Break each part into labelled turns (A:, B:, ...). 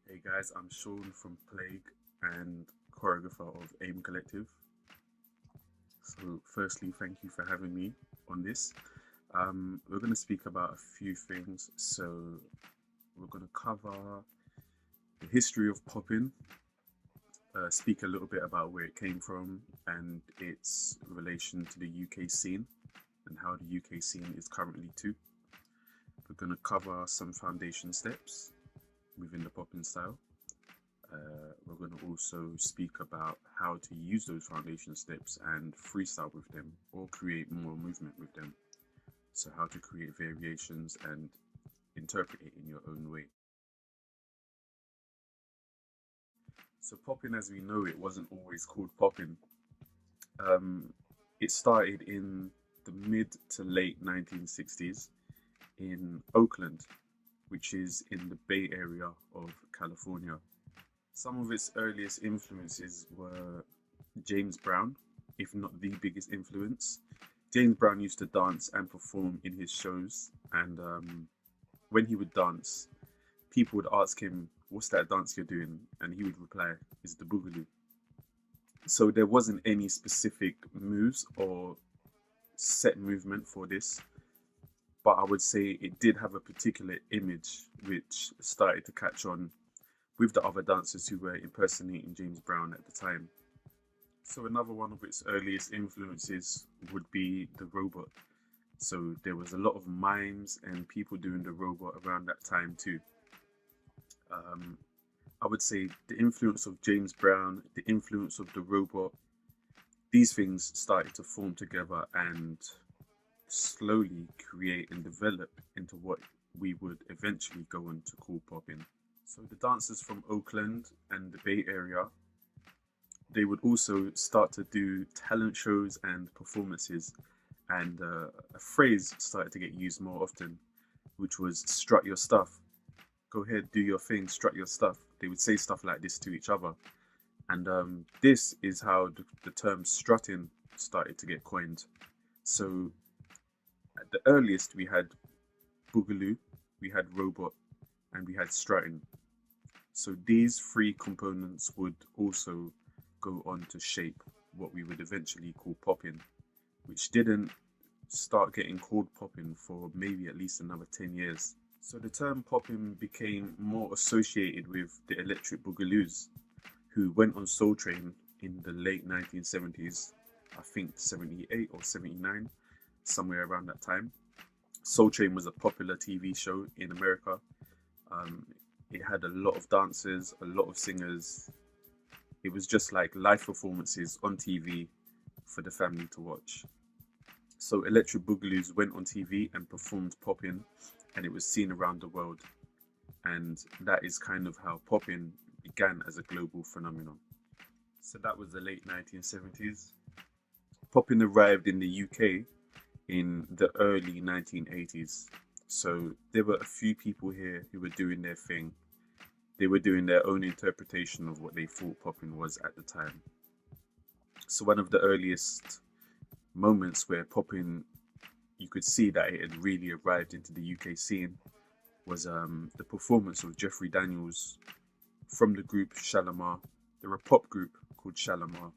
A: Hey guys, I'm Shawn from Plague and choreographer of AIM Collective. So, firstly, thank you for having me on this. We're going to speak about a few things. So, we're going to cover the history of popping, speak a little bit about where it came from and its relation to the UK scene and how the UK scene is currently too. We're going to cover some foundation steps within the popping style. We're going to also speak about how to use those foundation steps and freestyle with them or create more movement with them. So, how to create variations and interpret it in your own way. So, popping as we know it wasn't always called popping. It started in the mid to late 1960s in Oakland, which is in the Bay Area of California. Some of its earliest influences were James Brown, if not the biggest influence. James Brown used to dance and perform in his shows, and when he would dance, people would ask him, "What's that dance you're doing?" And he would reply, "It's the boogaloo." So there wasn't any specific moves or set movement for this, but I would say it did have a particular image which started to catch on with the other dancers who were impersonating James Brown at the time. So another one of its earliest influences would be the robot. So there was a lot of mimes and people doing the robot around that time too. I would say the influence of James Brown, the influence of the robot, these things started to form together and slowly create and develop into what we would eventually go on to call popping. So the dancers from Oakland and the Bay Area, they would also start to do talent shows and performances, and a phrase started to get used more often, which was "strut your stuff." Go ahead, do your thing, strut your stuff. They would say stuff like this to each other, and this is how the term strutting started to get coined. So at the earliest, we had boogaloo, we had robot, and we had strutting. So these three components would also go on to shape what we would eventually call popping, which didn't start getting called popping for maybe at least another 10 years. So the term popping became more associated with the electric boogaloos, who went on Soul Train in the late 1970s, I think 78 or 79, somewhere around that time. Soul Train was a popular TV show in America. It had a lot of dancers, a lot of singers. It was just like live performances on TV for the family to watch. So Electric Boogaloos went on TV and performed popping, and it was seen around the world. And that is kind of how popping began as a global phenomenon. So that was the late 1970s. Popping arrived in the UK in the early 1980s. So there were a few people here who were doing their thing. They were doing their own interpretation of what they thought popping was at the time. So one of the earliest moments where popping, you could see that it had really arrived into the UK scene, was the performance of Jeffrey Daniels from the group Shalamar. They're a pop group called Shalamar,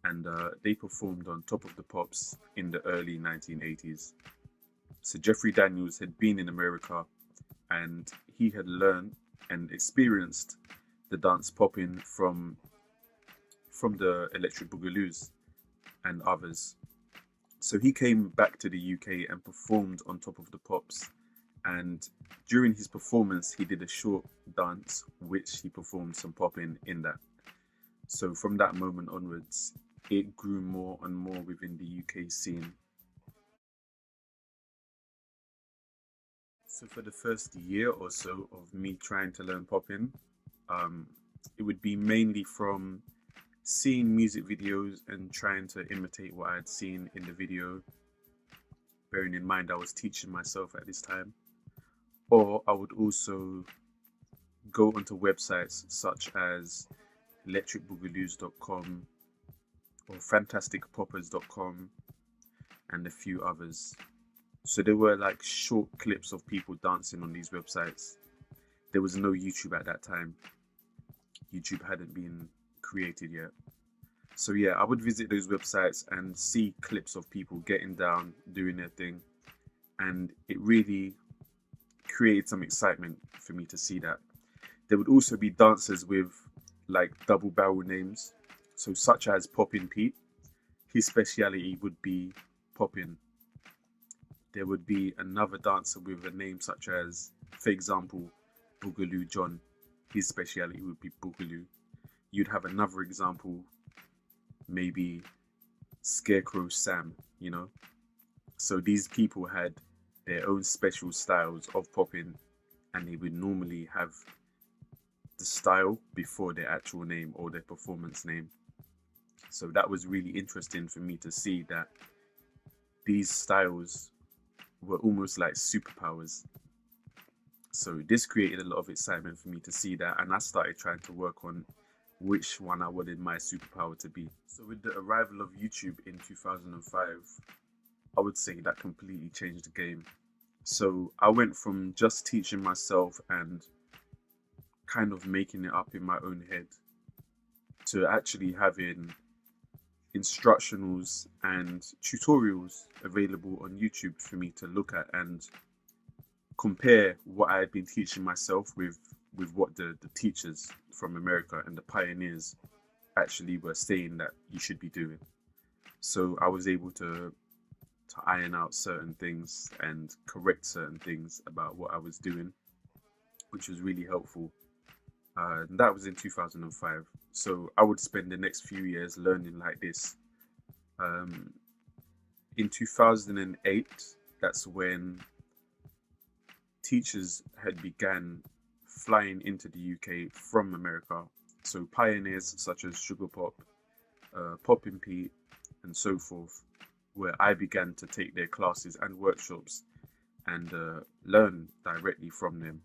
A: and they performed on Top of the Pops in the early 1980s. So Jeffrey Daniels had been in America, and he had learned and experienced the dance popping from the Electric Boogaloos and others. So he came back to the UK and performed on Top of the Pops, and during his performance he did a short dance which he performed some popping in that. So from that moment onwards, it grew more and more within the UK scene. So for the first year or so of me trying to learn popping, it would be mainly from seeing music videos and trying to imitate what I had seen in the video, bearing in mind I was teaching myself at this time. Or I would also go onto websites such as electricboogaloos.com or fantasticpoppers.com and a few others. So there were like short clips of people dancing on these websites, there was no YouTube at that time. YouTube hadn't been created yet. So yeah, I would visit those websites and see clips of people getting down, doing their thing. And it really created some excitement for me to see that. There would also be dancers with like double barrel names. So such as Poppin' Pete, his speciality would be popping. There would be another dancer with a name such as, for example, Boogaloo John. His speciality would be Boogaloo. You'd have another example, maybe Scarecrow Sam, you know. So these people had their own special styles of popping, and they would normally have the style before their actual name or their performance name. So that was really interesting for me to see that these styles were almost like superpowers. So this created a lot of excitement for me to see that, and I started trying to work on which one I wanted my superpower to be. So with the arrival of YouTube in 2005, I would say that completely changed the game. So I went from just teaching myself and kind of making it up in my own head to actually having instructionals and tutorials available on YouTube for me to look at and compare what I had been teaching myself with what the teachers from America and the pioneers actually were saying that you should be doing. So I was able to iron out certain things and correct certain things about what I was doing, which was really helpful. And that was in 2005. So I would spend the next few years learning like this. In 2008, that's when teachers had began flying into the UK from America. So pioneers such as Sugar Pop, Poppin' Pete, and so forth, where I began to take their classes and workshops and learn directly from them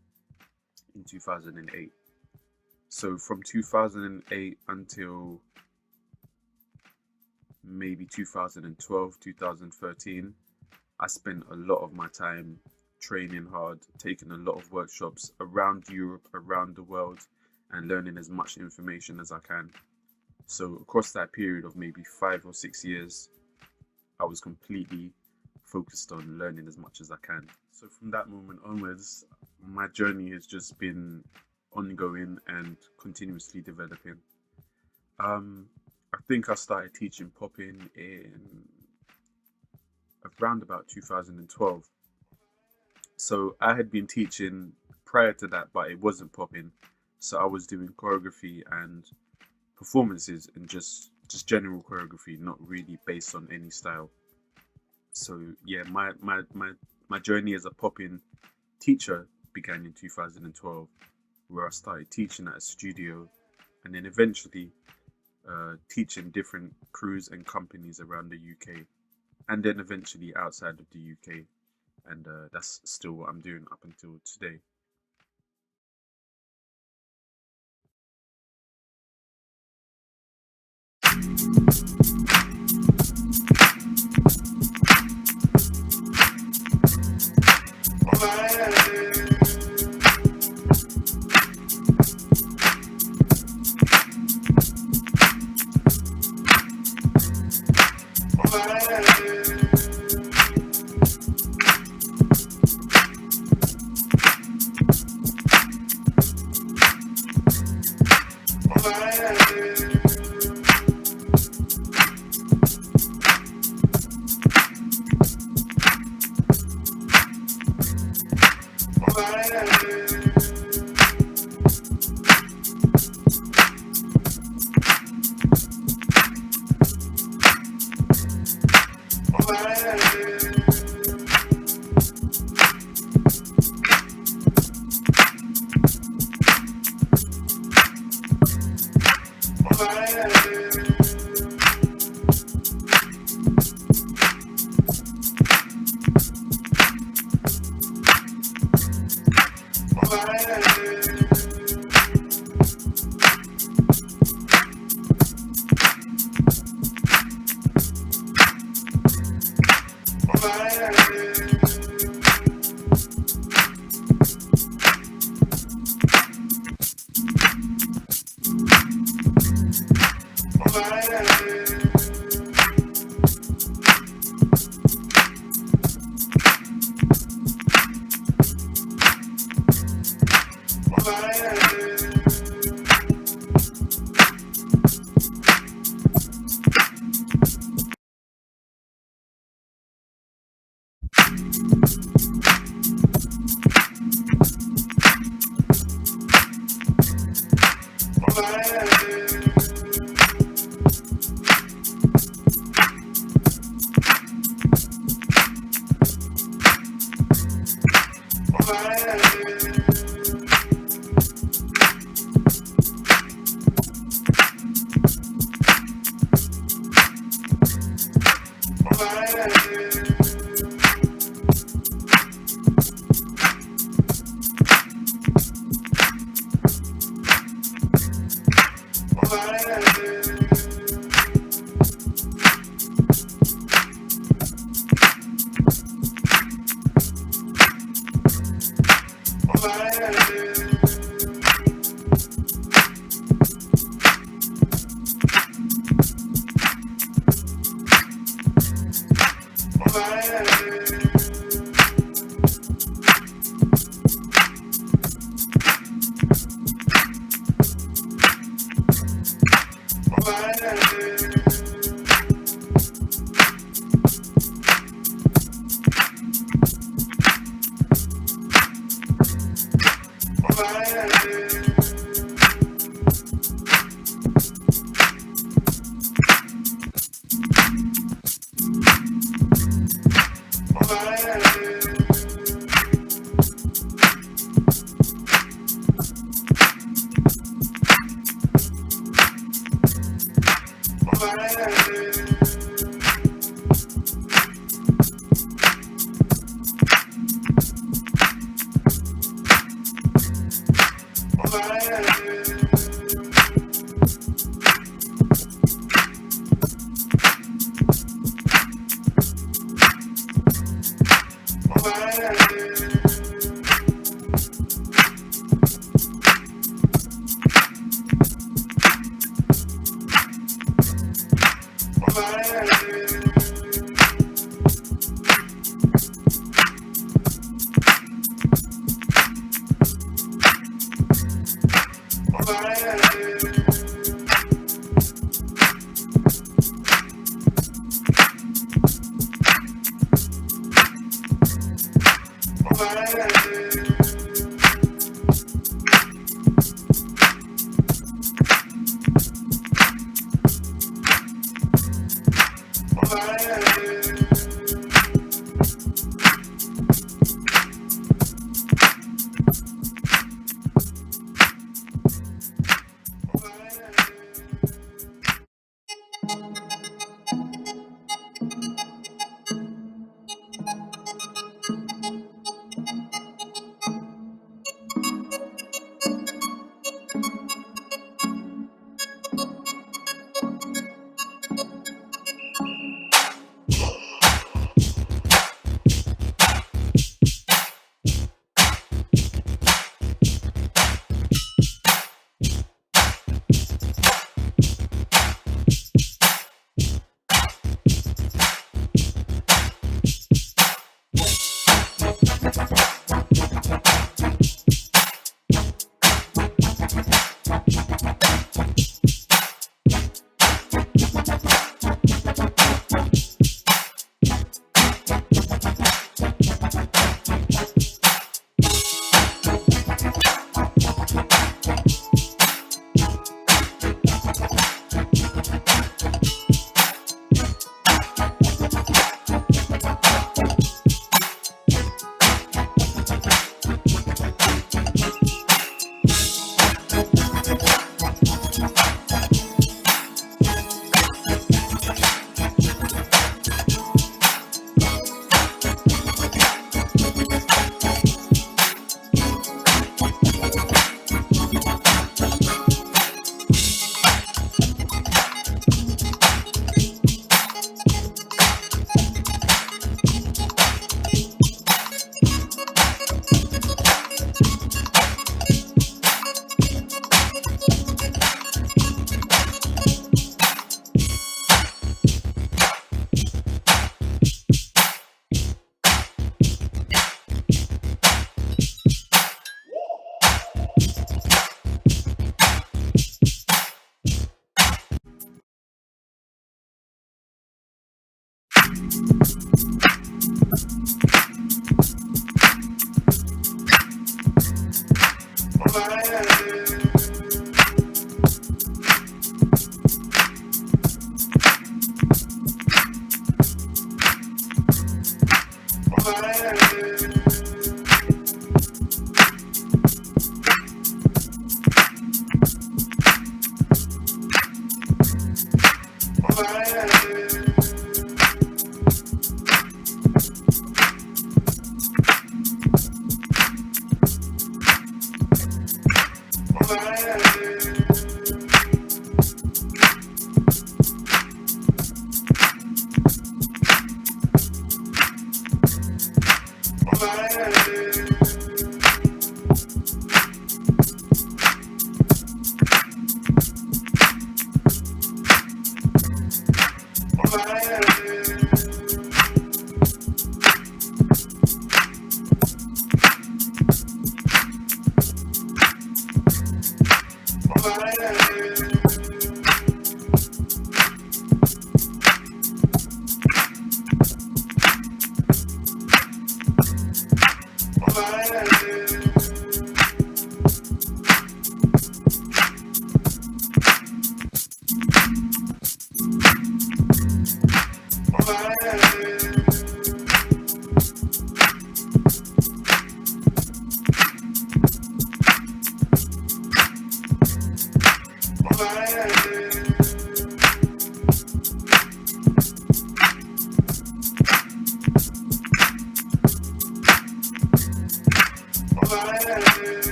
A: in 2008. So from 2008 until maybe 2012, 2013, I spent a lot of my time training hard, taking a lot of workshops around Europe, around the world, and learning as much information as I can. So across that period of maybe 5 or 6 years, I was completely focused on learning as much as I can. So from that moment onwards, my journey has just been ongoing and continuously developing. I think I started teaching popping in around about 2012. So I had been teaching prior to that, but it wasn't popping. So I was doing choreography and performances and just general choreography, not really based on any style. So yeah, my journey as a popping teacher began in 2012, where I started teaching at a studio, and then eventually teaching different crews and companies around the UK, and then eventually outside of the UK. And that's still what I'm doing up until today.